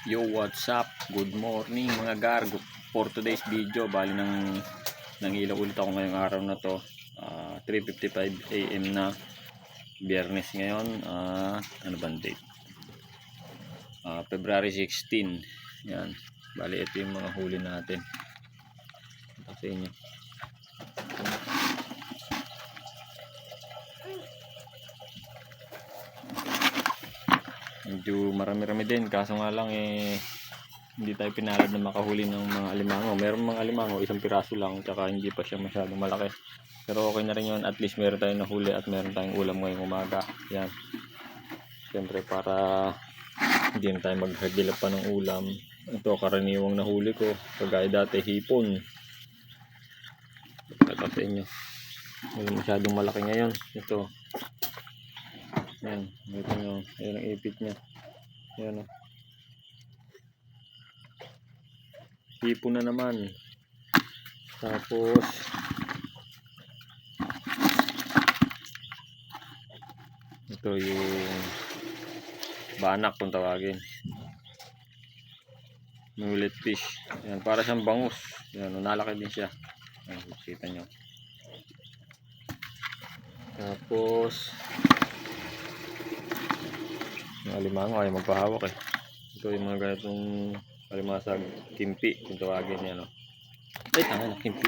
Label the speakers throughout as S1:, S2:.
S1: Yo, what's up? Good morning mga gar. For today's video, bali nangilaw ulit ako ngayong araw na to. 3:55 AM na, Biyernes ngayon. Ano bang date? February 16. Yan. Bali ito yung mga huli natin. Ito sa inyo. Medyo marami-rami din, kaso nga lang hindi tayo pinalad na makahuli ng mga alimango. Meron mga alimango, isang piraso lang, tsaka hindi pa siya masyadong malaki. Pero okay na rin yun, at least meron tayong nahuli at meron tayong ulam ngayong umaga. Yan. Siyempre para hindi na tayo maghagilap pa ng ulam. Ito karaniwang nahuli ko, kagaya dati hipon. Ito sa inyo. Hindi masyadong malaki ngayon. Ito. Yan, ito nyo. Ayan ang ipit nya. Ayan o. Hipon na naman. Tapos ito yung banak kung tawagin. Mullet fish. Ayan, para siyang bangus. Ayan, nalaki din siya. Ayan, kita nyo. Tapos yung alimango ay magpahawak eh. Ito yung mga ganitong alimasag, kimpi kung tawagin yan. Ay, tanga na, kimpi.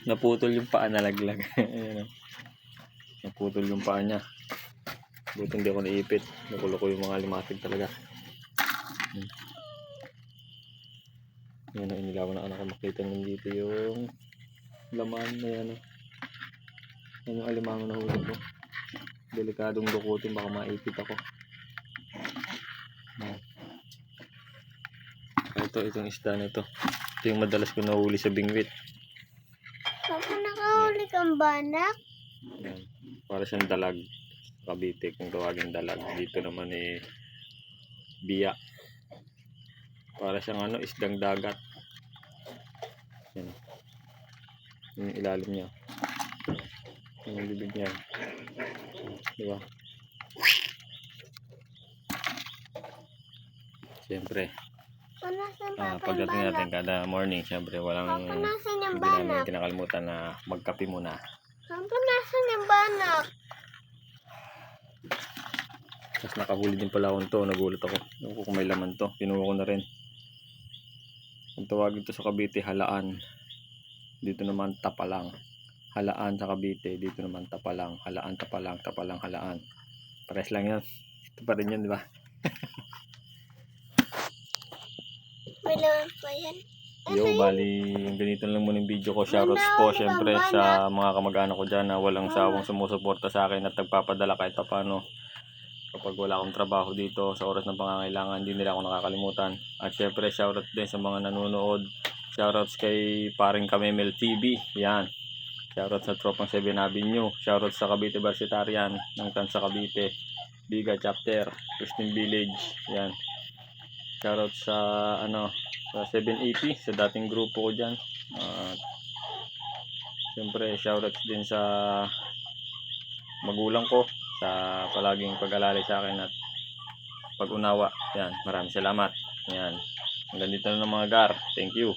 S1: Naputol yung paa, nalaglag. Ayan, naputol yung paa niya. Buti hindi ako naipit. Nakulo ko yung mga alimasag talaga. Ayan, inilawan na anak ko, makita nyo dito yung laman. Ayan, yung alimango na huli ko. Delikadong dukutin, baka maipit ako. Itong isda na ito. Ito yung madalas ko nahuli sa bingwit.
S2: Papa, nakahuli kang banak?
S1: Yan. Para siyang dalag. Cavite kung tawagin dalag. Dito naman biya. Para siyang isdang dagat. Yan. Yung ilalim niya. Yung bibig niya. Diba? Siyempre. Pagdating natin kada morning, siyempre walang hindi namin kinakalimutan na magkape muna.
S2: Papa, nasan yung banak?
S1: Tapos nakahuli din pala akong to, nagulat ako. Ewan ko kung may laman to, pinuha ko na rin. Ang tawagin to sa Cavite, halaan. Dito naman tapalang. Halaan sa Cavite, dito naman tapalang. Halaan, tapalang, tapalang, halaan. Pares lang yan. Ito pa rin yan, di ba?
S2: May laman pa yan.
S1: Yo, bali, ganito lang muna yung video ko. Shoutouts po syempre sa mga kamag-anak ko dyan na walang sawang sumusuporta sa akin at nagpapadala kahit pa paano. Kapag wala akong trabaho dito sa oras ng pangangailangan, hindi nila ako nakakalimutan. At syempre shoutout din sa mga nanonood. Shoutouts kay paring Kamemel TV. Yan. Shoutout sa Tropang 7 Avenue. Shoutout sa Cavite Varsitarian ng Tansa Cavite. Biga Chapter, Christine Village. Yan. Shoutout sa sa 780 sa dating grupo ko diyan. Siyempre shoutout din sa magulang ko sa palaging pag-alalay sa akin at pag-unawa. Yan, maraming salamat. Yan. Hanggang dito na ng mga gar. Thank you.